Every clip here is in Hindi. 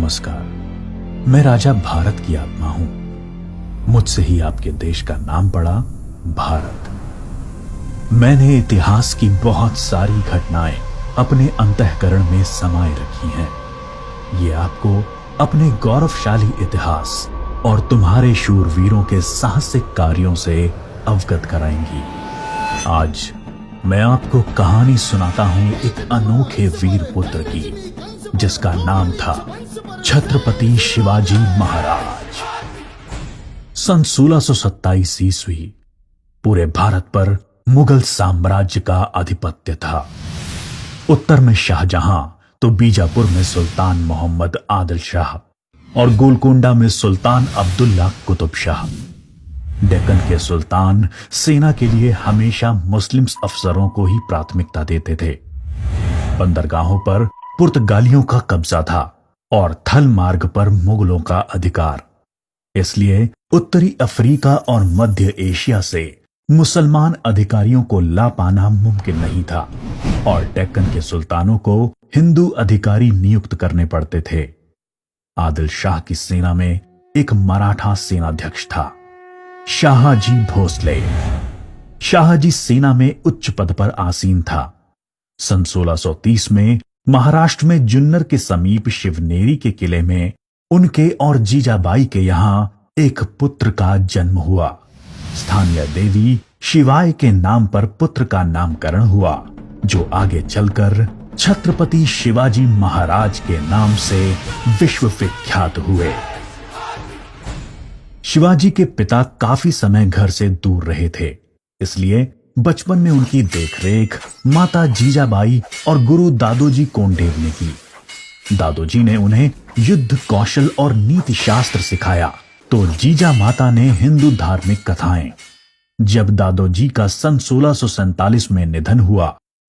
नमस्कार। मैं राजा भारत की आत्मा हूं। मुझसे ही आपके देश का नाम पड़ा भारत। मैंने इतिहास की बहुत सारी घटनाएं अपने अंतःकरण में समाये रखी हैं। ये आपको अपने गौरवशाली इतिहास और तुम्हारे शूरवीरों के साहसिक कार्यों से अवगत कराएंगी। आज मैं आपको कहानी सुनाता हूं एक अनोखे वीर पुत्र की, जिसका नाम था छत्रपति शिवाजी महाराज। सन 1627 ईस्वी पूरे भारत पर मुगल साम्राज्य का आधिपत्य था। उत्तर में शाहजहां तो बीजापुर में सुल्तान मोहम्मद आदिल शाह और गोलकोंडा में सुल्तान अब्दुल्ला कुतुब शाह। डेक्कन के सुल्तान सेना के लिए हमेशा मुस्लिम अफसरों को ही प्राथमिकता देते थे। बंदरगाहों पर पुर्तगालियों का कब्जा था और थल मार्ग पर मुगलों का अधिकार। इसलिए उत्तरी अफ्रीका और मध्य एशिया से मुसलमान अधिकारियों को ला पाना मुमकिन नहीं था और डेक्कन के सुल्तानों को हिंदू अधिकारी नियुक्त करने पड़ते थे। आदिल शाह की सेना में एक मराठा सेनाध्यक्ष था, शाहजी भोसले। शाहजी सेना में उच्च पद पर आसीन था। सन 1630 में महाराष्ट्र में जुन्नर के समीप शिवनेरी के किले में उनके और जीजाबाई के यहां एक पुत्र का जन्म हुआ। स्थानीय देवी शिवाय के नाम पर पुत्र का नामकरण हुआ, जो आगे चलकर छत्रपति शिवाजी महाराज के नाम से विश्व विख्यात हुए। शिवाजी के पिता काफी समय घर से दूर रहे थे, इसलिए बचपन में उनकी देखरेख माता जीजाबाई और गुरु दादोजी कोंडेव ने की। दादोजी ने उन्हें युद्ध कौशल और नीति शास्त्र सिखाया, तो जीजा माता ने हिंदू धार्मिक कथाएं। जब दादोजी का सन 1647 में निधन हुआ,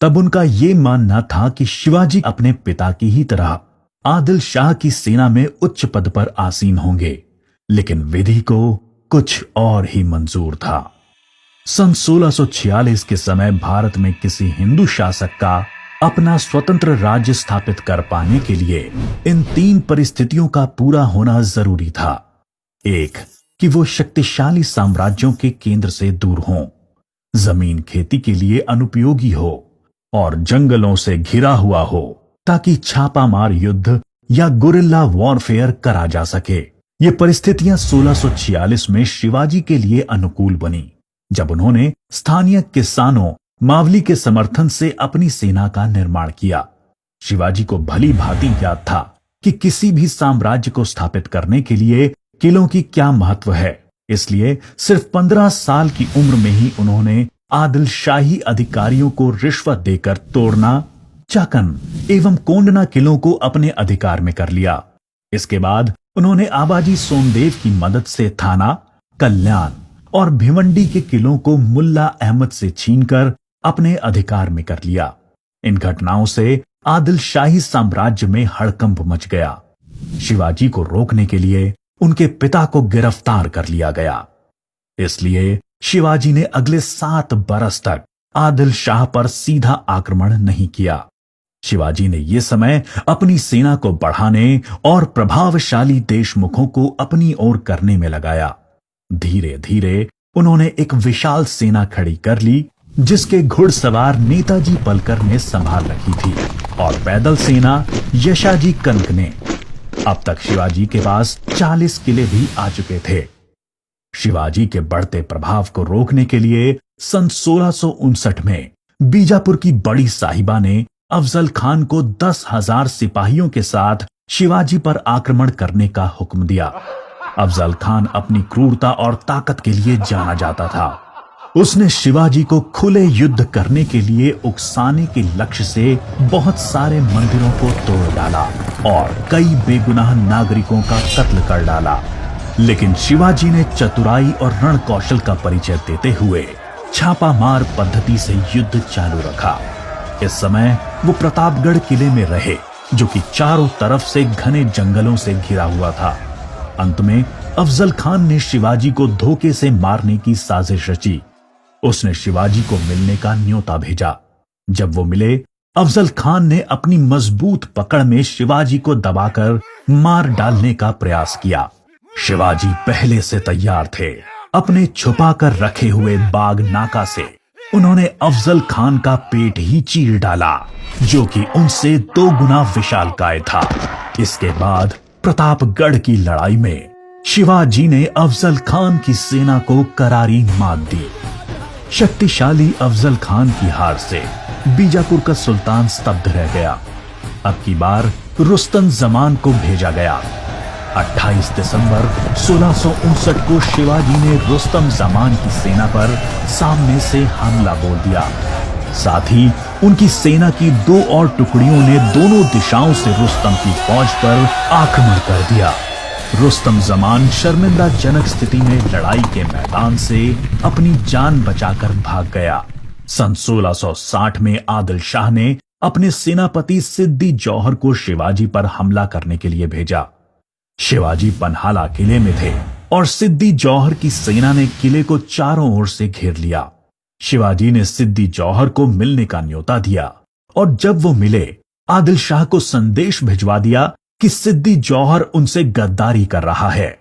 तब उनका यह मानना था कि शिवाजी अपने पिता की ही तरह आदिल शाह की सेना में उच्च पद पर आसीन होंगे, लेकिन विधि को कुछ और ही मंजूर था। सन 1646 के समय भारत में किसी हिंदू शासक का अपना स्वतंत्र राज्य स्थापित कर पाने के लिए इन तीन परिस्थितियों का पूरा होना जरूरी था। एक, कि वो शक्तिशाली साम्राज्यों के केंद्र से दूर हों, जमीन खेती के लिए अनुपयोगी हो और जंगलों से घिरा हुआ हो, ताकि छापामार युद्ध या गुरिल्ला वॉरफेयर करा जा सके। ये परिस्थितियां 1646 में शिवाजी के लिए अनुकूल बनी, जब उन्होंने स्थानीय किसानों मावली के समर्थन से अपनी सेना का निर्माण किया। शिवाजी को भली भांति याद था कि किसी भी साम्राज्य को स्थापित करने के लिए किलों की क्या महत्व है। इसलिए सिर्फ 15 साल की उम्र में ही उन्होंने आदिल शाही अधिकारियों को रिश्वत देकर तोड़ना, चाकन एवं कोंडना किलों को अपने अधिकार में कर लिया। इसके बाद उन्होंने आबाजी सोमदेव की मदद से थाना, कल्याण और भिवंडी के किलों को मुल्ला अहमद से छीनकर अपने अधिकार में कर लिया। इन घटनाओं से आदिल शाही साम्राज्य में हड़कंप मच गया। शिवाजी को रोकने के लिए उनके पिता को गिरफ्तार कर लिया गया। इसलिए शिवाजी ने अगले 7 बरस तक आदिल शाह पर सीधा आक्रमण नहीं किया। शिवाजी ने यह समय अपनी सेना को बढ़ाने और प्रभावशाली देशमुखों को अपनी ओर करने में लगाया। धीरे धीरे उन्होंने एक विशाल सेना खड़ी कर ली, जिसके घुड़सवार नेताजी पलकर ने संभाल रखी थी और पैदल सेना यशाजी कनक ने। अब तक शिवाजी के पास 40 किले भी आ चुके थे। शिवाजी के बढ़ते प्रभाव को रोकने के लिए सन 1659 में बीजापुर की बड़ी साहिबा ने अफजल खान को 10,000 सिपाहियों के साथ शिवाजी पर आक्रमण करने का हुक्म दिया। अफजल खान अपनी क्रूरता और ताकत के लिए जाना जाता था। उसने शिवाजी को खुले युद्ध करने के लिए उकसाने के लक्ष्य से बहुत सारे मंदिरों को तोड़ डाला और कई बेगुनाह नागरिकों का कत्ल कर डाला। लेकिन शिवाजी ने चतुराई और रण कौशल का परिचय देते हुए छापामार पद्धति से युद्ध चालू रखा। इस समय वो प्रतापगढ़ किले में रहे, जो कि चारों तरफ से घने जंगलों से घिरा हुआ था। अंत में अफजल खान ने शिवाजी को धोखे से मारने की साजिश रची। उसने शिवाजी को मिलने का न्योता भेजा। जब वो मिले, अफजल खान ने अपनी मजबूत पकड़ में शिवाजी को दबाकर मार डालने का प्रयास किया। शिवाजी पहले से तैयार थे। अपने छुपा कर रखे हुए बाग नाका से उन्होंने अफजल खान का पेट ही चीर डाला, जो कि उनसे 2 गुना विशालकाय था। इसके बाद प्रतापगढ़ की लड़ाई में शिवाजी ने अफजल खान की सेना को करारी मात दी। शक्तिशाली अफजल खान की हार से बीजापुर का सुल्तान स्तब्ध रह गया। अब की बार रुस्तम जमान को भेजा गया। 28 दिसंबर 1659 को शिवाजी ने रुस्तम जमान की सेना पर सामने से हमला बोल दिया। साथ ही उनकी सेना की 2 और टुकड़ियों ने दोनों दिशाओं से रुस्तम की फौज पर आक्रमण कर दिया। रुस्तम जमान शर्मिंदाजनक स्थिति में लड़ाई के मैदान से अपनी जान बचाकर भाग गया। सन 1660 में आदिल शाह ने अपने सेनापति सिद्दी जौहर को शिवाजी पर हमला करने के लिए भेजा। शिवाजी पन्हाला किले में थे और सिद्दी जौहर की सेना ने किले को चारों ओर से घेर लिया। शिवाजी ने सिद्दी जौहर को मिलने का न्योता दिया और जब वो मिले, आदिल शाह को संदेश भिजवा दिया कि सिद्दी जौहर उनसे गद्दारी कर रहा है।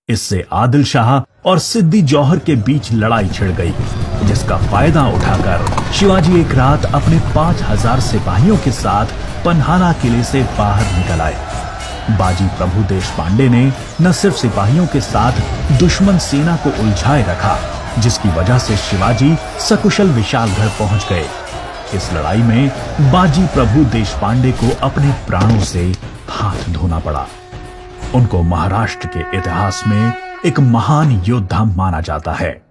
इससे आदिल शाह और सिद्दी जौहर के बीच लड़ाई छिड़ गई, जिसका फायदा उठाकर शिवाजी एक रात अपने 5000 सिपाहियों के साथ पन्हाला किले से बाहर निकल आए। बाजी प्रभु देशपांडे ने न सिर्फ सिपाहियों के साथ दुश्मन सेना को उलझाए रखा, जिसकी वजह से शिवाजी सकुशल विशालगढ़ पहुंच गए। इस लड़ाई में बाजी प्रभु देशपांडे को अपने प्राणों से हाथ धोना पड़ा। उनको महाराष्ट्र के इतिहास में एक महान योद्धा माना जाता है।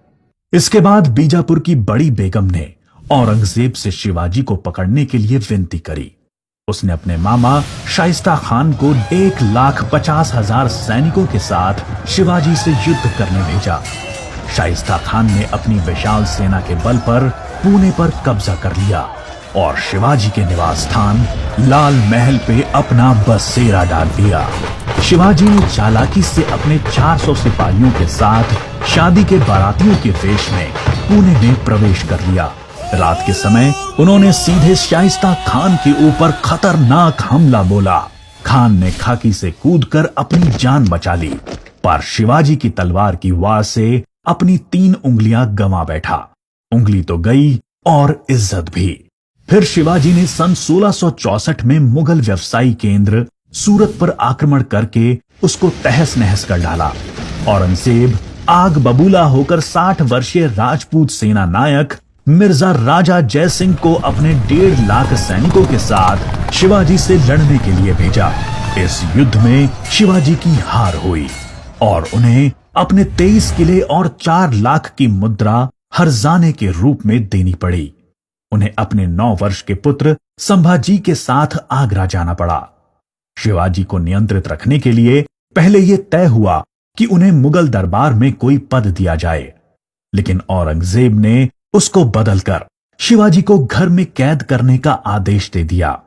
इसके बाद बीजापुर की बड़ी बेगम ने औरंगजेब से शिवाजी को पकड़ने के लिए विनती करी। उसने अपने मामा शाइस्ता खान को 1,50,000 सैनिकों के साथ शिवाजी से युद्ध करने भेजा। शाइस्ता खान ने अपनी विशाल सेना के बल पर पुणे पर कब्जा कर लिया और शिवाजी के निवास स्थान लाल महल पे अपना बसेरा डाल दिया। शिवाजी ने चालाकी से अपने 400 सिपाहियों के साथ शादी के बारातियों के वेश में पुणे में प्रवेश कर लिया। रात के समय उन्होंने सीधे शाइस्ता खान के ऊपर खतरनाक हमला बोला। खान ने खाकी से कूदकर अपनी जान बचा ली, पर शिवाजी की तलवार की वार से अपनी 3 उंगलियां गंवा बैठा। उंगली तो गई और इज्जत भी। फिर शिवाजी ने सन 1664 में मुगल व्यवसायी केंद्र सूरत पर आक्रमण करके उसको तहस नहस कर डाला। औरंगजेब आग बबूला होकर 60 वर्षीय राजपूत सेना नायक मिर्जा राजा जय सिंह को अपने 1.5 लाख सैनिकों के साथ शिवाजी से लड़ने के लिए भेजा। इस युद्ध में शिवाजी की हार हुई और उन्हें अपने 23 किले और 4 लाख की मुद्रा हर्जाने के रूप में देनी पड़ी। उन्हें अपने 9 वर्ष के पुत्र संभाजी के साथ आगरा जाना पड़ा। शिवाजी को नियंत्रित रखने के लिए पहले यह तय हुआ कि उन्हें मुगल दरबार में कोई पद दिया जाए, लेकिन औरंगजेब ने उसको बदलकर शिवाजी को घर में कैद करने का आदेश दे दिया।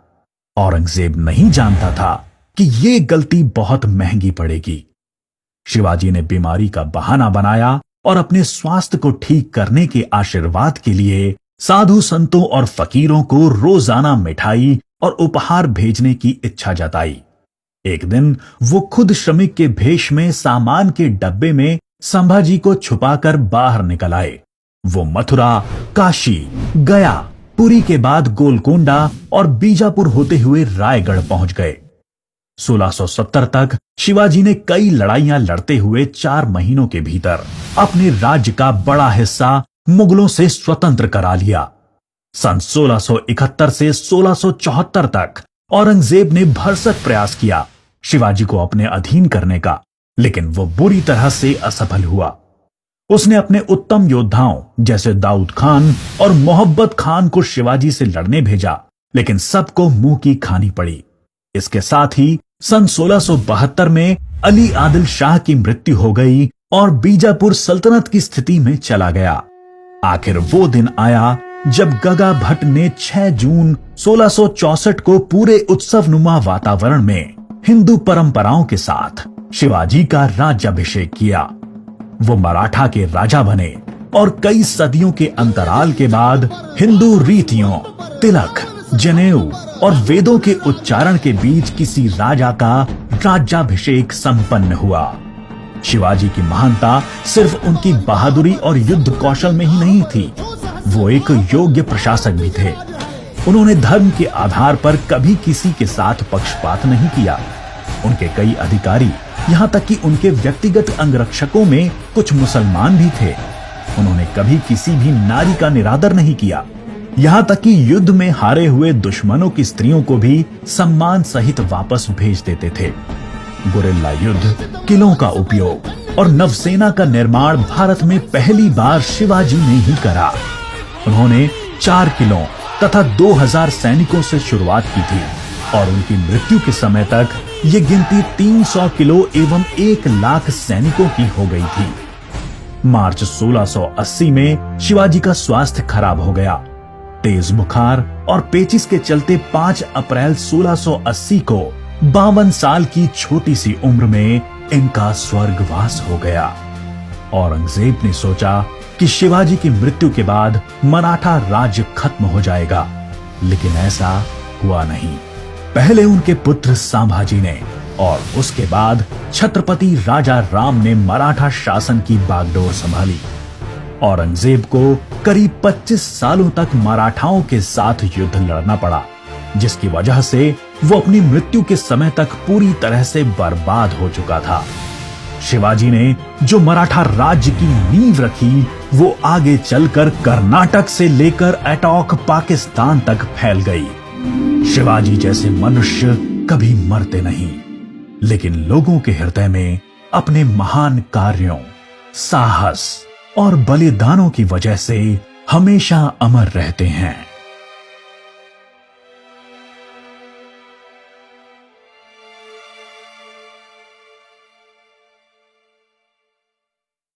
औरंगजेब नहीं जानता था कि यह गलती बहुत महंगी पड़ेगी। शिवाजी ने बीमारी का बहाना बनाया और अपने स्वास्थ्य को ठीक करने के आशीर्वाद के लिए साधु संतों और फकीरों को रोजाना मिठाई और उपहार भेजने की इच्छा जताई। एक दिन वो खुद श्रमिक के भेष में सामान के डब्बे में संभाजी को छुपाकर बाहर निकल आए। वो मथुरा, काशी, गया, पुरी के बाद गोलकोंडा और बीजापुर होते हुए रायगढ़ पहुंच गए। 1670 तक शिवाजी ने कई लड़ाइयां लड़ते हुए 4 महीनों के भीतर अपने राज्य का बड़ा हिस्सा मुगलों से स्वतंत्र करा लिया। सन 1671 से 1674 तक औरंगजेब ने भरसक प्रयास किया शिवाजी को अपने अधीन करने का, लेकिन वो बुरी तरह से असफल हुआ। उसने अपने उत्तम योद्धाओं जैसे दाऊद खान और मोहब्बत खान को शिवाजी से लड़ने भेजा, लेकिन सबको मुंह की खानी पड़ी। इसके साथ ही सन 1672 में अली आदिल शाह की मृत्यु हो गई और बीजापुर सल्तनत की स्थिति में चला गया। आखिर वो दिन आया जब गगा भट्ट ने 6 जून 1664 को पूरे उत्सवनुमा वातावरण में हिंदू परंपराओं के साथ शिवाजी का राज्याभिषेक किया। वो मराठा के राजा बने और कई सदियों के अंतराल के बाद हिंदू रीतियों, तिलक, जनेऊ और वेदों के उच्चारण के बीच किसी राजा का राज्याभिषेक संपन्न हुआ। शिवाजी की महानता सिर्फ उनकी बहादुरी और युद्ध कौशल में ही नहीं थी, वो एक योग्य प्रशासक भी थे। उन्होंने धर्म के आधार पर कभी किसी के साथ पक्षपात नहीं किया। उनके कई अधिकारी, यहाँ तक कि उनके व्यक्तिगत अंगरक्षकों में कुछ मुसलमान भी थे। उन्होंने कभी किसी भी नारी का निरादर नहीं किया, यहाँ तक कि युद्ध में हारे हुए दुश्मनों की स्त्रियों को भी सम्मान सहित वापस भेज देते थे। गुरिल्ला युद्ध, किलों का उपयोग और नवसेना का निर्माण भारत में पहली बार शिवाजी ने ही करा। उन्होंने 4 किलों तथा 2000 सैनिकों से शुरुआत की थी और उनकी मृत्यु के समय तक ये गिनती 300 किलो एवं 1 लाख सैनिकों की हो गई थी। मार्च 1680 में शिवाजी का स्वास्थ्य खराब हो गया। तेज बुखार और पेचिस के चलते 5 अप्रैल 1680 को 52 साल की छोटी सी उम्र में इनका स्वर्गवास हो गया। औरंगजेब ने सोचा कि शिवाजी की मृत्यु के बाद मराठा राज्य खत्म हो जाएगा, लेकिन ऐसा हुआ नहीं। पहले उनके पुत्र संभाजी ने और उसके बाद छत्रपति राजा राम ने मराठा शासन की बागडोर संभाली। औरंगजेब को करीब 25 सालों तक मराठाओं के साथ युद्ध लड़ना पड़ा, जिसकी वजह से वो अपनी मृत्यु के समय तक पूरी तरह से बर्बाद हो चुका था। शिवाजी ने जो मराठा राज्य की नींव रखी, वो आगे चलकर कर्नाटक से लेकर अटॉक पाकिस्तान तक फैल गई। शिवाजी जैसे मनुष्य कभी मरते नहीं, लेकिन लोगों के हृदय में अपने महान कार्यों, साहस और बलिदानों की वजह से हमेशा अमर रहते हैं।